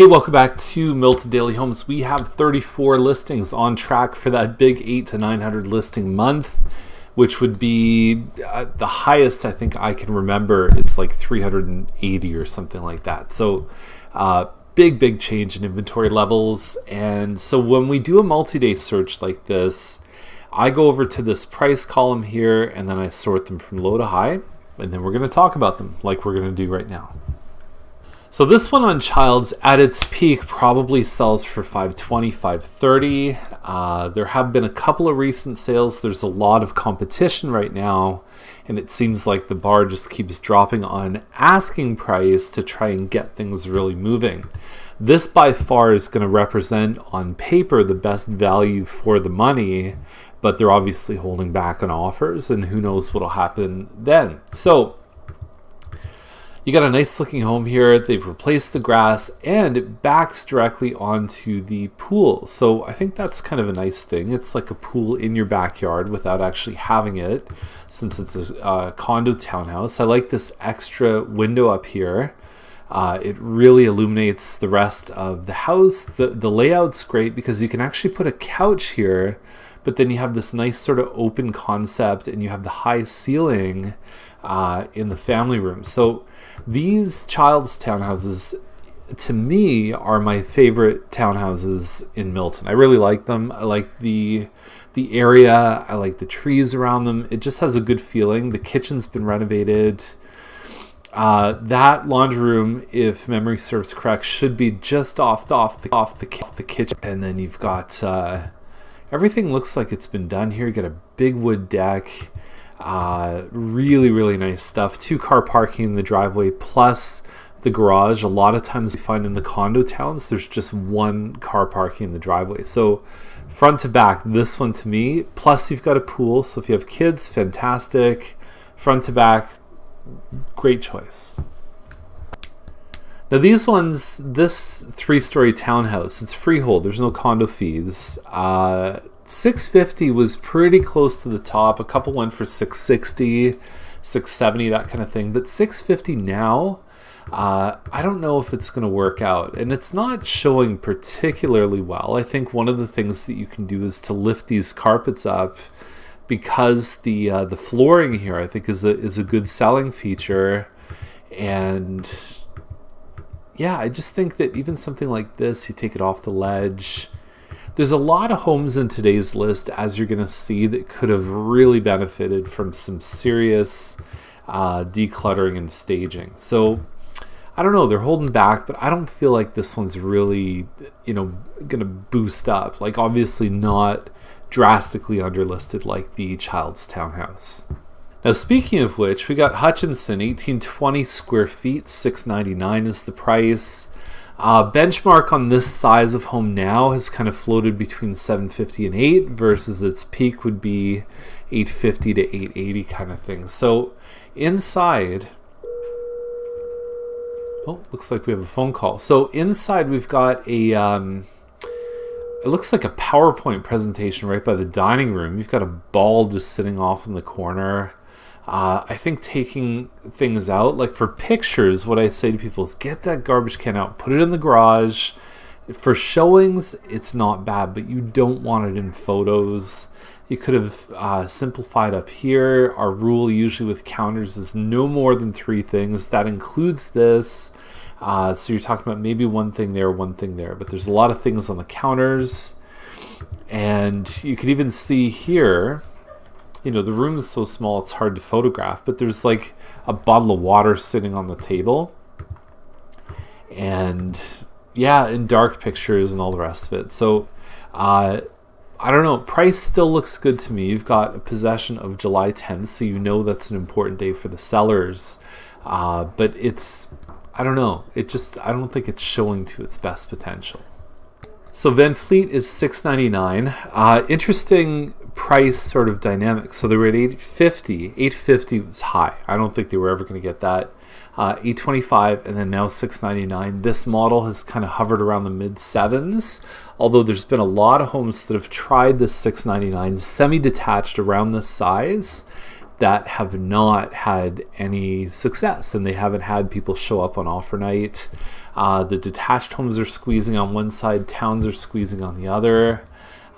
Hey, welcome back to Milton Daily Homes. We have 34 listings on track for that big 800 to 900 listing month, which would be the highest I think I can remember. It's like 380 or something like that. So big change in inventory levels. And so when we do a multi-day search like this, I go over to this price column here and then I sort them from low to high. And then we're going to talk about them like we're going to do right now. So this one on Childs at its peak probably sells for $520, $530. There have been a couple of recent sales. There's a lot of competition right now, and it seems like the bar just keeps dropping on asking price to try and get things really moving. This by far is going to represent on paper the best value for the money, but they're obviously holding back on offers, and who knows what'll happen then. So you got a nice looking home here. They've replaced the grass and it backs directly onto the pool. So I think that's kind of a nice thing. It's like a pool in your backyard without actually having it, since it's a condo townhouse. I like this extra window up here. It really illuminates the rest of the house. The layout's great because you can actually put a couch here, but then you have this nice sort of open concept and you have the high ceiling in the family room. So these Childs townhouses, to me, are my favorite townhouses in Milton. I really like them. I like the area. I like the trees around them. It just has a good feeling. The kitchen's been renovated. That laundry room, if memory serves correct, should be just off the kitchen. And then you've got everything looks like it's been done here. You got a big wood deck. Really nice stuff. 2-car parking in the driveway plus the garage. A lot of times we find in the condo towns there's just 1-car parking in the driveway. So front to back, this one to me, plus you've got a pool, so if you have kids, fantastic. Front to back, great choice. Now these ones, this 3-story townhouse, it's freehold, there's no condo fees. $650 was pretty close to the top. A couple went for $660, $670, that kind of thing. But $650 now, I don't know if it's going to work out. And it's not showing particularly well. I think one of the things that you can do is to lift these carpets up, because the flooring here I think is a good selling feature. And yeah, I just think that even something like this, you take it off the ledge. There's a lot of homes in today's list, as you're going to see, that could have really benefited from some serious decluttering and staging. So I don't know, they're holding back, but I don't feel like this one's really, going to boost up. Like, obviously not drastically underlisted like the Childs townhouse. Now, speaking of which, we got Hutchinson, 1820 square feet, $699 is the price. Benchmark on this size of home now has kind of floated between $750 and $800 versus its peak would be $850 to $880 kind of thing. So inside, looks like we have a phone call. So inside we've got a, it looks like a PowerPoint presentation right by the dining room. You've got a ball just sitting off in the corner. I think taking things out, like for pictures, what I say to people is get that garbage can out, put it in the garage. For showings, it's not bad, but you don't want it in photos. You could have simplified up here. Our rule usually with counters is no more than 3 things. That includes this. So you're talking about maybe one thing there, but there's a lot of things on the counters. And you could even see here, the room is so small it's hard to photograph, but there's like a bottle of water sitting on the table. And yeah, in dark pictures and all the rest of it. So I don't know, price still looks good to me. You've got a possession of July 10th, so that's an important day for the sellers. But it's, I don't know, I don't think it's showing to its best potential. So Van Fleet is $699. Interesting price sort of dynamic. So they were at $850. $850 was high. I don't think they were ever going to get that. $825 and then now $699. This model has kind of hovered around the mid-7s, although there's been a lot of homes that have tried this $699 semi-detached around this size that have not had any success, and they haven't had people show up on offer night. The detached homes are squeezing on one side, towns are squeezing on the other.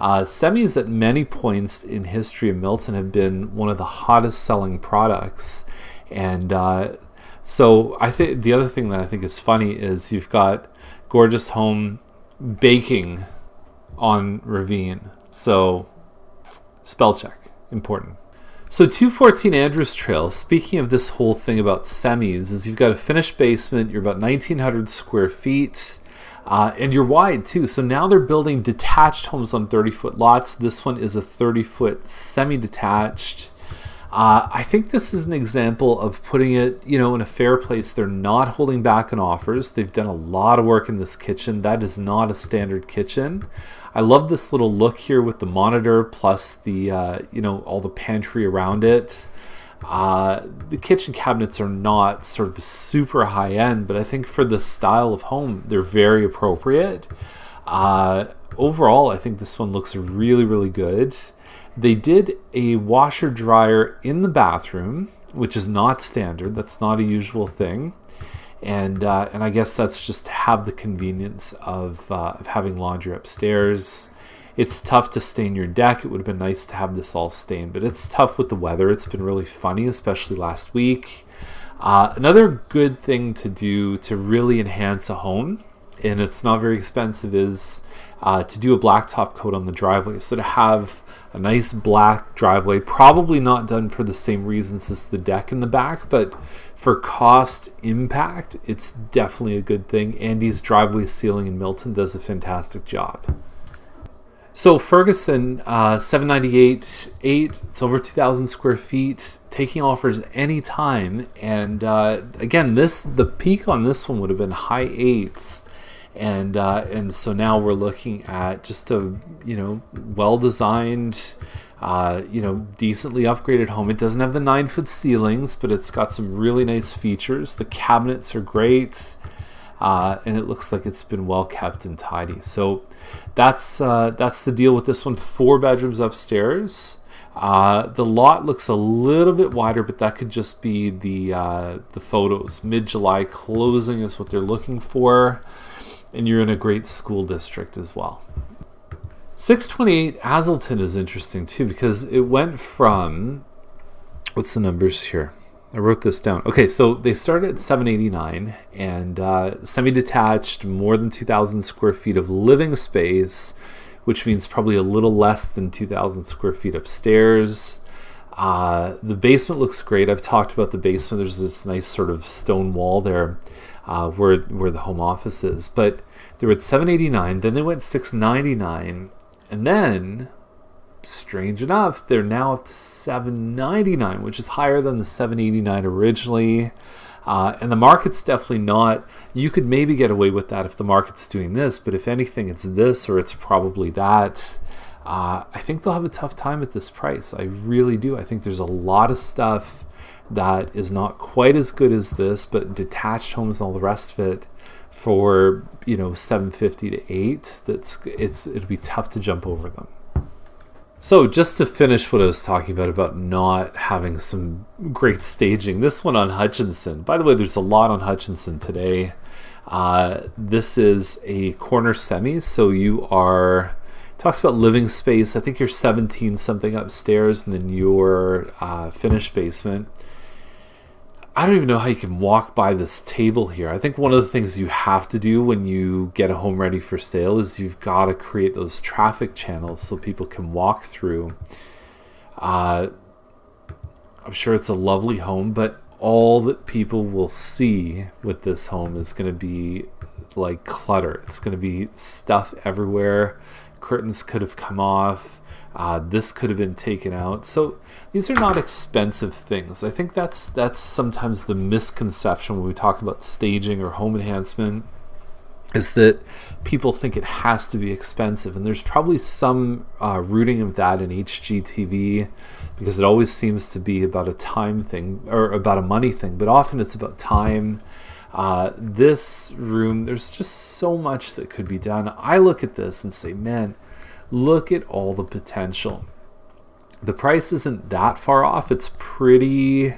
Semis at many points in history of Milton have been one of the hottest selling products. And so I think the other thing that I think is funny is you've got gorgeous home baking on ravine. So spell check, important. So 214 Andrews Trail, speaking of this whole thing about semis, is you've got a finished basement, you're about 1,900 square feet, and you're wide too. So now they're building detached homes on 30-foot lots. This one is a 30-foot semi-detached. I think this is an example of putting it, in a fair place. They're not holding back on offers. They've done a lot of work in this kitchen. That is not a standard kitchen. I love this little look here with the monitor plus the, all the pantry around it. The kitchen cabinets are not sort of super high end, but I think for the style of home, they're very appropriate. Overall, I think this one looks really, really good. They did a washer dryer in the bathroom, which is not standard. That's not a usual thing. And I guess that's just to have the convenience of having laundry upstairs. It's tough to stain your deck. It would have been nice to have this all stained, but it's tough with the weather. It's been really funny, especially last week. Another good thing to do to really enhance a home, and it's not very expensive, is to do a blacktop coat on the driveway. So to have a nice black driveway, probably not done for the same reasons as the deck in the back, but for cost impact, it's definitely a good thing. Andy's driveway sealing in Milton does a fantastic job. So Ferguson, 798.8, it's over 2,000 square feet, taking offers anytime. And again, the peak on this one would have been high 8s. And so now we're looking at just a, well-designed, decently upgraded home. It doesn't have the 9-foot ceilings, but it's got some really nice features. The cabinets are great, and it looks like it's been well kept and tidy. So that's the deal with this one. 4 bedrooms upstairs. The lot looks a little bit wider, but that could just be the photos. Mid-July closing is what they're looking for, and you're in a great school district as well. 628 Hazleton is interesting too, because it went from, what's the numbers here? I wrote this down. Okay, so they started at 789 and semi-detached, more than 2,000 square feet of living space, which means probably a little less than 2,000 square feet upstairs. The basement looks great. I've talked about the basement. There's this nice sort of stone wall there where the home office is. But they were at 789, then they went 699, and then, strange enough, they're now up to 799, which is higher than the 789 originally. And the market's definitely not, you could maybe get away with that if the market's doing this, but if anything, it's this or it's probably that. I think they'll have a tough time at this price. I really do. I think there's a lot of stuff that is not quite as good as this, but detached homes and all the rest of it for, 750 to 8, it'd be tough to jump over them. So just to finish what I was talking about not having some great staging, this one on Hutchinson. By the way, there's a lot on Hutchinson today. This is a corner semi, so you are, talks about living space. I think you're 17 something upstairs, and then your finished basement. I don't even know how you can walk by this table here. I think one of the things you have to do when you get a home ready for sale is you've got to create those traffic channels so people can walk through. I'm sure it's a lovely home, but all that people will see with this home is going to be like clutter. It's going to be stuff everywhere. Curtains could have come off. This could have been taken out. So these are not expensive things. I think that's sometimes the misconception when we talk about staging or home enhancement, is that people think it has to be expensive. And there's probably some rooting of that in HGTV, because it always seems to be about a time thing or about a money thing, but often it's about time. This room, there's just so much that could be done. I look at this and say, man, look at all the potential. The price isn't that far off. It's pretty,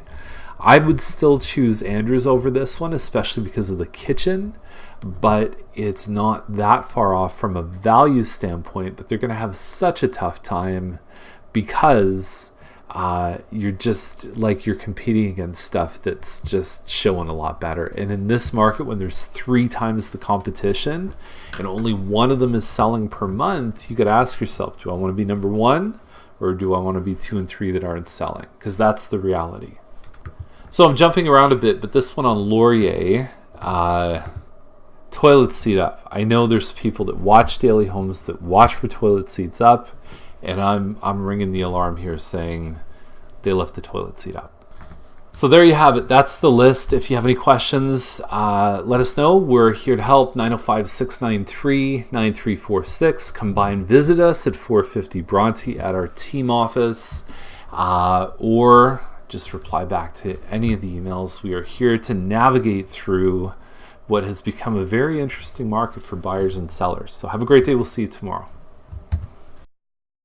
I would still choose Andrews over this one, especially because of the kitchen, but it's not that far off from a value standpoint. But they're going to have such a tough time because you're competing against stuff that's just showing a lot better. And in this market, when there's 3 times the competition and only one of them is selling per month, you got to ask yourself, do I want to be number 1 or do I want to be 2 and 3 that aren't selling? Because that's the reality. So I'm jumping around a bit, but this one on Laurier, toilet seat up. I know there's people that watch Daily Homes that watch for toilet seats up, and I'm ringing the alarm here saying they left the toilet seat up. So there you have it. That's the list. If you have any questions, let us know. We're here to help. 905-693-9346. Come by and visit us at 450 Bronte at our team office, or just reply back to any of the emails. We are here to navigate through what has become a very interesting market for buyers and sellers. So have a great day. We'll see you tomorrow.